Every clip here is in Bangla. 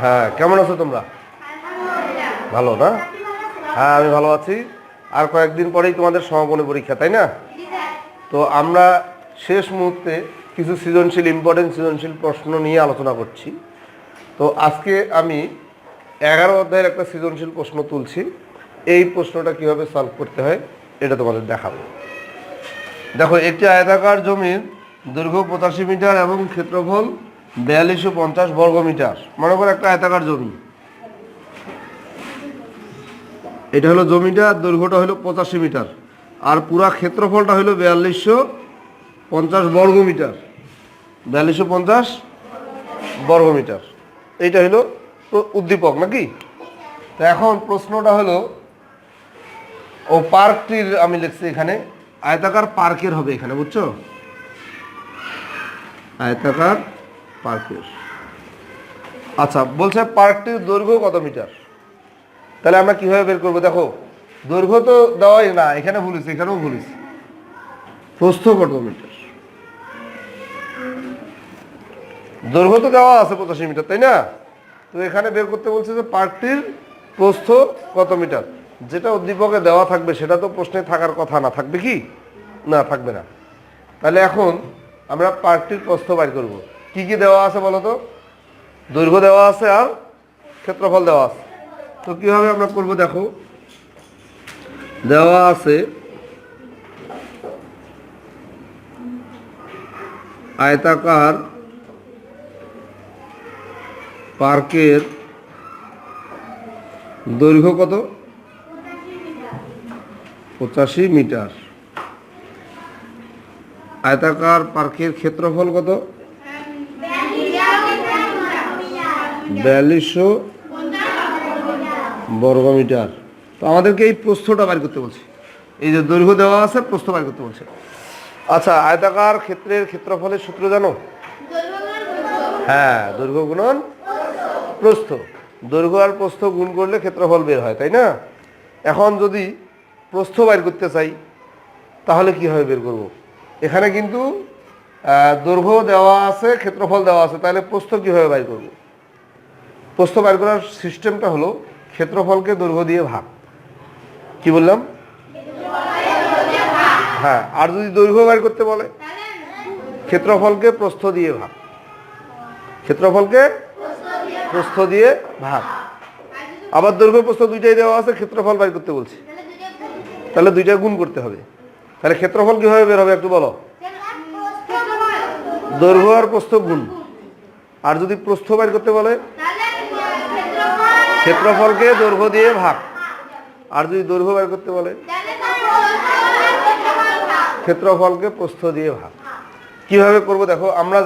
হ্যাঁ, কেমন আছো তোমরা? ভালো না? হ্যাঁ, আমি ভালো আছি। আর কয়েকদিন পরেই তোমাদের সমাপনী পরীক্ষা, তাই না? তো আমরা শেষ মুহূর্তে কিছু সৃজনশীল ইম্পর্টেন্ট সৃজনশীল প্রশ্ন নিয়ে আলোচনা করছি। তো আজকে আমি 11 অধ্যায়ের একটা সৃজনশীল প্রশ্ন তুলছি। এই প্রশ্নটা কিভাবে সলভ করতে হয় এটা তোমাদের দেখাবো। দেখো, একটি আয়তাকার জমির দৈর্ঘ্য 85 মিটার এবং ক্ষেত্রফল 4250 বর্গ মিটার। মনে করো একটা আয়তাকার জমি, এটা হলো জমিটা, দৈর্ঘ্যটা হলো 85 মিটার আর পুরা ক্ষেত্রফলটা হলো 4250 বর্গ মিটার। 4250 বর্গ মিটার, এইটা হলো উদ্দীপক নাকি? তো এখন প্রশ্নটা হলো, ও পার্কটির আমি লিখছি এখানে আয়তাকার পার্কের হবে এখানে, বুঝছো? আয়তাকার পার্কের। আচ্ছা, বলছে পার্কটির দৈর্ঘ্য কত মিটার। তাহলে আমরা কিভাবে বের করবো? দেখো, দৈর্ঘ্য তো দেওয়াই না, এখানে ভুলিস, এখানেও ভুলিস। প্রস্থ কত মিটার? দৈর্ঘ্য তো দেওয়া আছে 85 মিটার, তাই না? তো এখানে বের করতে বলছে যে পার্কটির প্রস্থ কত মিটার। যেটা উদ্দীপকে দেওয়া থাকবে সেটা তো প্রশ্নে থাকার কথা না, থাকবে কি? না, থাকবে না। তাহলে এখন আমরা পার্কটির প্রস্থ বাইর করব। কি কি দেওয়া আছে বলো তো? দৈর্ঘ্য দেওয়া আছে আর ক্ষেত্রফল দেওয়া আছে। তো কিভাবে আমরা করব? দেখো, দেওয়া আছে আয়তাকার পার্কের দৈর্ঘ্য কত? 85 মিটার। আয়তাকার পার্কের ক্ষেত্রফল কত? 4200 বর্গ মিটার। তো আমাদেরকে এই প্রস্থটা বাইর করতে বলছে। এই যে দৈর্ঘ্য দেওয়া আছে, প্রস্থ বাইর করতে বলছে। আচ্ছা, আয়তাকার ক্ষেত্রের ক্ষেত্রফলের সূত্র জানো? হ্যাঁ, দৈর্ঘ্য গুণন প্রস্থ। দৈর্ঘ্য আর প্রস্থ গুণ করলে ক্ষেত্রফল বের হয়, তাই না? এখন যদি প্রস্থ বাইর করতে চাই তাহলে কিভাবে বের করব? এখানে কিন্তু দৈর্ঘ্য দেওয়া আছে, ক্ষেত্রফল দেওয়া আছে, তাহলে প্রস্থ কিভাবে বাইর করব? প্রস্থ বাইর করার সিস্টেমটা হলো ক্ষেত্রফলকে দৈর্ঘ্য দিয়ে ভাগ। কি বললাম? হ্যাঁ, আর যদি দৈর্ঘ্য বাইর করতে বলে ক্ষেত্রফলকে প্রস্থ দিয়ে ভাগ। ক্ষেত্রফলকে প্রস্থ দিয়ে ভাগ। আবার দৈর্ঘ্য প্রস্থ দুইটাই দেওয়া আছে, ক্ষেত্রফল বাইর করতে বলছি, তাহলে দুইটা গুণ করতে হবে। তাহলে ক্ষেত্রফল কিভাবে বের হবে একটু বলো? দৈর্ঘ্য আর প্রস্থ গুণ। আর যদি প্রস্থ বাইর করতে বলে ক্ষেত্রফলকে দৈর্ঘ্য দিয়ে ভাগ। আর যদি দৈর্ঘ্য বাইর করতে বলে ক্ষেত্রফলকে প্রস্থ দিয়ে ভাগ। কিভাবে করব দেখো, আমরা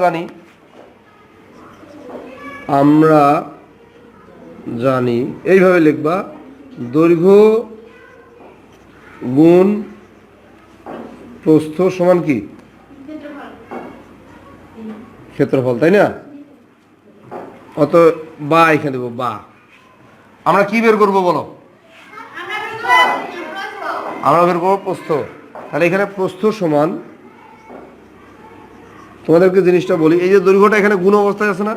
জানি এইভাবে লিখবা, দৈর্ঘ্য গুণ প্রস্থ সমান কি? ক্ষেত্রফল, তাই না? অত বা এখানে দেবো বা। আমরা কি বের করবো বলো? আমরা বের করবো প্রস্থ। তাহলে এখানে প্রস্থ সমান, তোমাদেরকে জিনিসটা বলি, এই যে দৈর্ঘ্যটা এখানে গুণ অবস্থায় আছে না,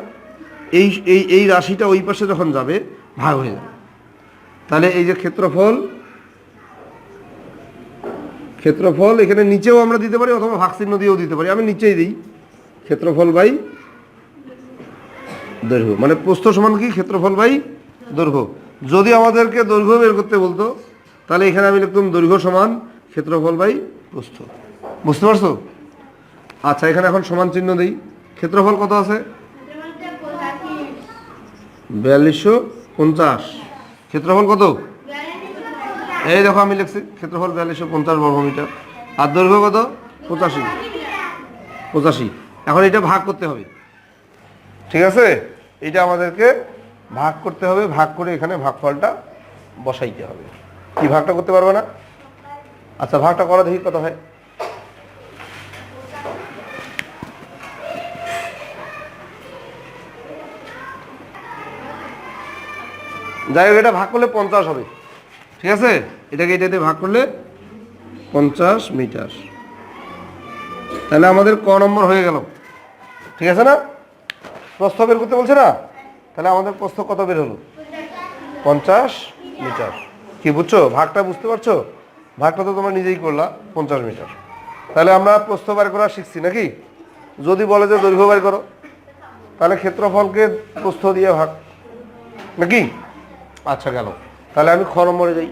এই এই এই রাশিটা ওই পাশে যখন যাবে ভাগ হয়ে যাবে। তাহলে এই যে ক্ষেত্রফল এখানে নিচেও আমরা দিতে পারি অথবা ভাগ চিহ্ন দিয়েও দিতে পারি। আমি নিচেই দিই, ক্ষেত্রফল বাই দৈর্ঘ্য, মানে প্রস্থ সমান কি? ক্ষেত্রফল বাই দৈর্ঘ্য। যদি আমাদেরকে দৈর্ঘ্য বের করতে বলতো তাহলে এখানে আমি লিখতাম দৈর্ঘ্য সমান ক্ষেত্রফল বাই প্রস্থ। বুঝতে পারছো? আচ্ছা, এখানে এখন সমান চিহ্ন দিই। ক্ষেত্রফল কত আছে? 4250। ক্ষেত্রফল কত? এই দেখো আমি লিখছি ক্ষেত্রফল 4250 বর্গ মিটার। আর দৈর্ঘ্য কত? 85। এখন এটা ভাগ করতে হবে, ঠিক আছে? এটা আমাদেরকে ভাগ করতে হবে। ভাগ করে এখানে ভাগফলটা বসাইতে হবে। কি ভাগটা করতে পারবে না? আচ্ছা, ভাগটা করা দেখি কত হয়। যাই হোক, এটা ভাগ করলে 50 হবে, ঠিক আছে? এটাকে এটাতে ভাগ করলে 50 মিটার। তাহলে আমাদের ক নম্বর হয়ে গেল, ঠিক আছে না? প্রস্থ বের করতে বলছে না, তাহলে আমাদের প্রস্থ কত বের হলো? 50 মিটার। কি বুঝছো? ভাগটা বুঝতে পারছো? ভাগটা তো তোমরা নিজেই করলা, 50 মিটার। তাহলে আমরা প্রস্থ বের করা শিখছি নাকি? যদি বলে যে দৈর্ঘ্য বের করো, তাহলে ক্ষেত্রফলকে প্রস্থ দিয়ে ভাগ নাকি? আচ্ছা গেল। তাহলে আমি খ নম্বরে যাই।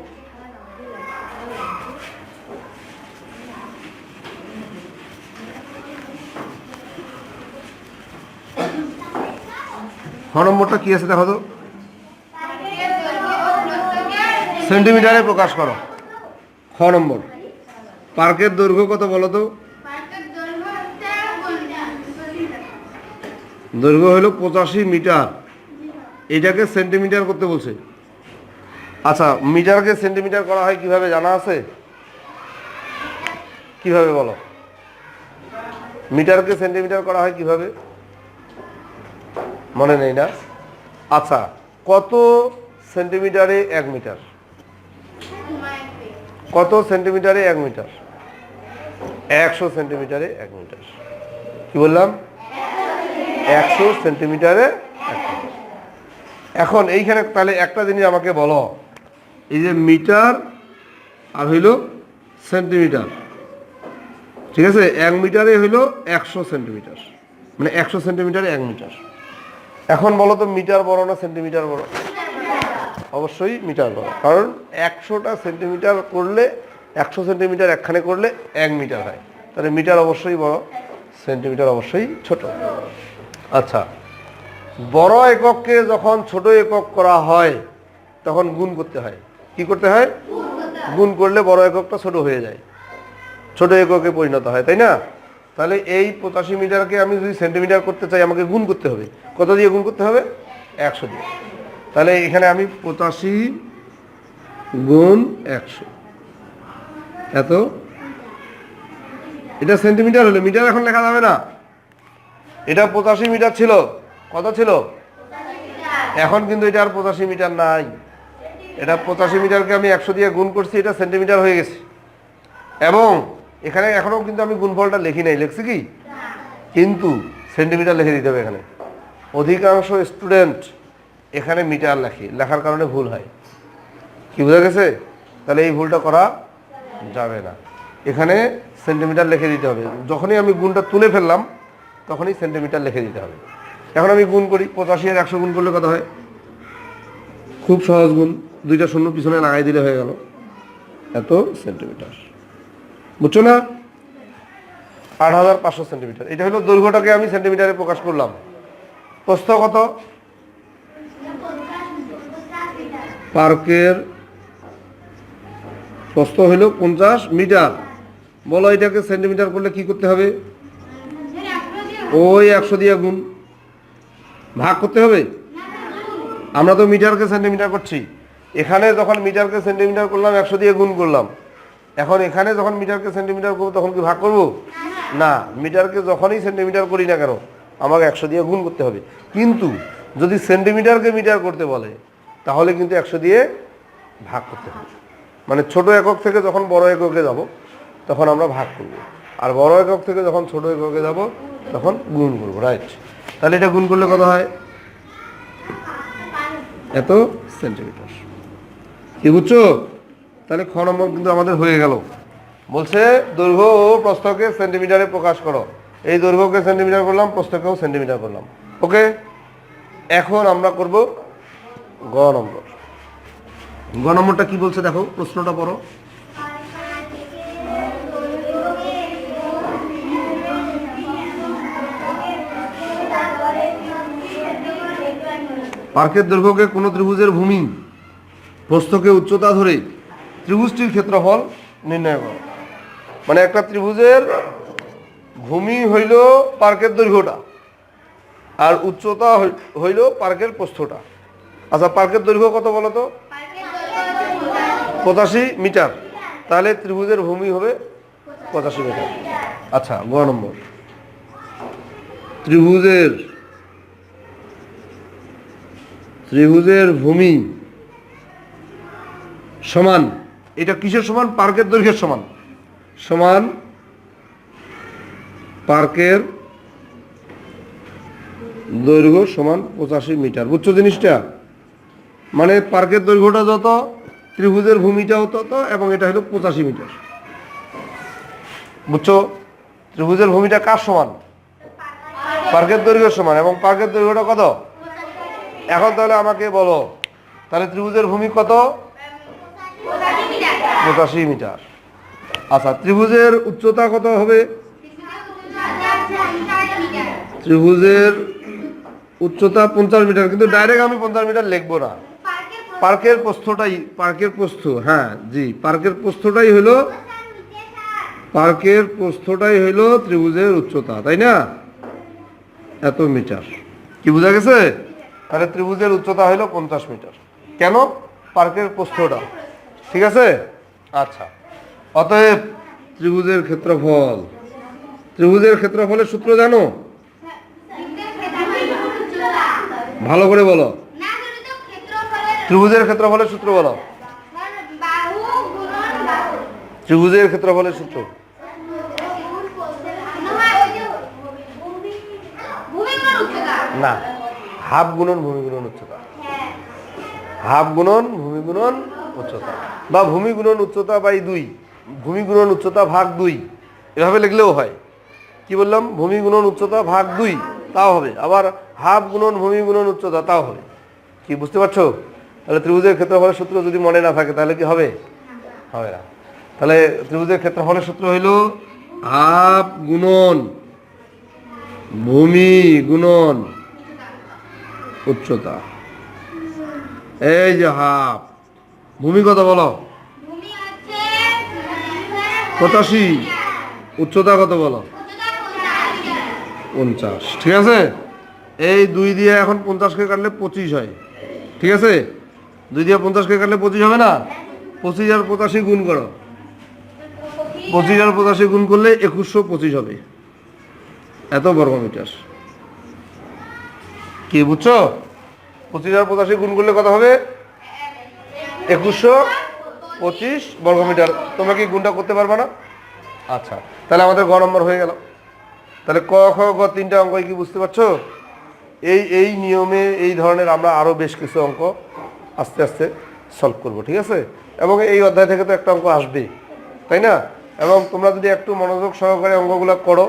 খ নম্বরটা কি আছে দেখো তো? সেন্টিমিটারে প্রকাশ করো। খ নম্বর, পার্কের দৈর্ঘ্য কত বলো তো? দৈর্ঘ্য হলো 85 মিটার। এটাকে সেন্টিমিটার করতে বলছে। আচ্ছা, মিটারকে সেন্টিমিটার করা হয় কিভাবে জানা আছে? কিভাবে বলো? মিটারকে সেন্টিমিটার করা হয় কিভাবে? মনে নেই না? আচ্ছা, কত সেন্টিমিটারে 1 মিটার? কত সেন্টিমিটারে 1 মিটার? 100 সেন্টিমিটারে 1 মিটার। কি বললাম? 100 সেন্টিমিটারে 1 মিটার। এখন এইখানে তাহলে একটা জিনিস আমাকে বলো, এই যে মিটার আর হইল সেন্টিমিটার, ঠিক আছে? 1 মিটারে হইল 100 সেন্টিমিটার, মানে 100 সেন্টিমিটারে 1 মিটার। এখন বলো তো মিটার বড় না সেন্টিমিটার বড়? অবশ্যই মিটার বড়, কারণ 100টা সেন্টিমিটার করলে 100 সেন্টিমিটার একখানে করলে 1 মিটার হয়। তাহলে মিটার অবশ্যই বড়, সেন্টিমিটার অবশ্যই ছোট। আচ্ছা, বড় একককে যখন ছোট একক করা হয় তখন গুণ করতে হয়। কি করতে হয়? গুণ করলে বড় এককটা ছোট হয়ে যায়, ছোট এককে পরিণত হয়, তাই না? তাহলে এই 85 মিটারকে আমি যদি সেন্টিমিটার করতে চাই আমাকে গুণ করতে হবে। কত দিয়ে গুণ করতে হবে? 100 দিয়ে। তাহলে এখানে আমি 85 গুণ 100 এত। এটা সেন্টিমিটার হলো, মিটার এখন লেখা যাবে না। এটা 85 মিটার ছিল, কত ছিল? এখন কিন্তু এটা আর 85 মিটার নাই। এটা 85 মিটারকে আমি 100 দিয়ে গুণ করছি, এটা সেন্টিমিটার হয়ে গেছে। এবং এখানে এখনো কিন্তু আমি গুণফলটা লিখি নাই, লিখছি কি? কিন্তু সেন্টিমিটার লিখে দিতে হবে এখানে। অধিকাংশ স্টুডেন্ট এখানে মিটার লেখে, লেখার কারণে ভুল হয়। কি বোঝা গেছে? তাহলে এই ভুলটা করা যাবে না, এখানে সেন্টিমিটার লিখে দিতে হবে। যখনই আমি গুণটা তুলে ফেললাম তখনই সেন্টিমিটার লিখে দিতে হবে। এখন আমি গুণ করি, 85 আর 100 গুণ করলে কত হয়? খুব সহজ গুণ, দুইটা শূন্য পিছনে লাগাই দিলে হয়ে গেল এত সেন্টিমিটার। বুঝছো না? 8500 সেন্টিমিটার। এটা হলো দৈর্ঘ্যটাকে আমি সেন্টিমিটারে প্রকাশ করলাম। প্রস্থ কত? পার্কের প্রস্থ হইল 50 মিটার। বলো এটাকে সেন্টিমিটার করলে কি করতে হবে? ওই 100 দিয়ে গুণ, ভাগ করতে হবে। আমরা তো মিটারকে সেন্টিমিটার করছি, এখানে যখন মিটারকে সেন্টিমিটার করলাম 100 দিয়ে গুণ করলাম। এখন এখানে যখন মিটারকে সেন্টিমিটার করবো তখন কি ভাগ করবো? না, মিটারকে যখনই সেন্টিমিটার করি না কেন আমাকে 100 দিয়ে গুণ করতে হবে। কিন্তু যদি সেন্টিমিটারকে মিটার করতে বলে তাহলে কিন্তু 100 দিয়ে ভাগ করতে হবে। মানে ছোট একক থেকে যখন বড় এককে যাব তখন আমরা ভাগ করব, আর বড় একক থেকে যখন ছোট এককে যাব তখন গুণ করব। রাইট? তাহলে এটা গুণ করলে কত হয়? এত সেন্টিমিটার। কি বুঝছো? তাহলে খ নম্বর কিন্তু আমাদের হয়ে গেল। বলছে দৈর্ঘ্য ও প্রস্থকে সেন্টিমিটারে প্রকাশ করো। এই দৈর্ঘ্যকে সেন্টিমিটার করলাম, প্রস্থকেও সেন্টিমিটার করলাম। ওকে, এখন আমরা করব গ নম্বর। গ নম্বরটা কি বলছে দেখো, প্রশ্নটা পড়ো। পার্কের দৈর্ঘ্যকে কোন ত্রিভুজের ভূমি প্রস্থকে উচ্চতা ধরে ত্রিভুজটির ক্ষেত্রফল নির্ণয় করো। মানে একটা ত্রিভুজের ভূমি হইল পার্কের দৈর্ঘ্যটা, আর উচ্চতা হইল পার্কের প্রস্থটা। আচ্ছা, পার্কের দৈর্ঘ্য কত বলো তো? 85 মিটার। তাহলে ত্রিভুজের ভূমি হবে 85 মিটার। আচ্ছা, গ নম্বর, ত্রিভুজের ভূমি সমান, এটা কিসের সমান? পার্কের দৈর্ঘ্যের সমান। সমান পার্কের দৈর্ঘ্য সমান 85 মিটার। বুঝছো জিনিসটা? মানে পার্কের দৈর্ঘ্যটা যত, ত্রিভুজের ভূমিটাও তত, এবং এটা হলো 85 মিটার। বুঝছো? ত্রিভুজের ভূমিটা কার সমান? পার্কের দৈর্ঘ্যের সমান, এবং পার্কের দৈর্ঘ্যটা কত? এখন তাহলে আমাকে বলো, তাহলে ত্রিভুজের ভূমি কত? 85 মিটার। আচ্ছা, ত্রিভুজের উচ্চতা কত হবে? ত্রিভুজের উচ্চতা 50 মিটার, কিন্তু ডাইরেক্ট আমি 50 মিটার লিখবো না। পার্কের প্রস্থ, হ্যাঁ জি, পার্কের প্রস্থটাই হইল ত্রিভুজের উচ্চতা, তাই না? এত মিটার। কি বোঝা গেছে? তাহলে ত্রিভুজের উচ্চতা হইল 50 মিটার। কেন? পার্কের প্রস্থটা। ঠিক আছে? আচ্ছা, অতএব ত্রিভুজের ক্ষেত্রফলের সূত্র জানো? ভালো করে বলো। ত্রিভুজের ক্ষেত্রফলের সূত্র বলো। ত্রিভুজের ক্ষেত্রফলের সূত্র না, হাফ গুণন ভূমি গুণন উচ্চতা। হাফ গুণন ভূমি গুণন উচ্চতা, বা ভূমি গুণন উচ্চতা বাই 2, ভূমি গুণন উচ্চতা ভাগ 2, এভাবে লিখলেও হয়। কি বললাম? ভূমি গুণন উচ্চতা ভাগ 2, তাও হবে। আবার হাফ গুণন ভূমি গুণন উচ্চতা, তাও হবে। কি বুঝতে পারছো? তাহলে ত্রিভুজের ক্ষেত্রফলের সূত্র যদি মনে না থাকে তাহলে কি হবে? হবে না। তাহলে ত্রিভুজের ক্ষেত্রফলের সূত্র হইল হাফ গুণন ভূমি গুণন উচ্চতা। এই যে হাফ, ভূমি কত বলো? 85, উচ্চতা কত বলো? 50। ঠিক আছে? এই 2 দিয়ে এখন 50কে কাটলে 25 হয়। ঠিক আছে? 2 দিয়ে 50কে কাটলে 25 হবে না? 25 আর 85 গুণ করো। 25 আর 85 গুণ করলে 2125 হবে। এত বর্গমিটার। কি বুঝছো? 25 আর 85 গুণ করলে কত হবে? 2125 বর্গমিটার। তোমরা কি গুণটা করতে পারবে না? আচ্ছা, তাহলে আমাদের গ নম্বর হয়ে গেল। তাহলে ক, খ, গ 3টা অঙ্ক কি বুঝতে পারছো? এই নিয়মে এই ধরনের আমরা আরও বেশ কিছু অঙ্ক আস্তে আস্তে সলভ করব। ঠিক আছে? এবং এই অধ্যায় থেকে তো একটা অঙ্ক আসবে, তাই না? এবং তোমরা যদি একটু মনোযোগ সহকারে অঙ্কগুলো করো,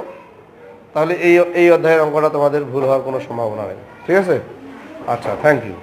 তাহলে এই অধ্যায়ের অঙ্কটা তোমাদের ভুল হওয়ার কোনো সম্ভাবনা নেই। ঠিক আছে? আচ্ছা, থ্যাংক ইউ।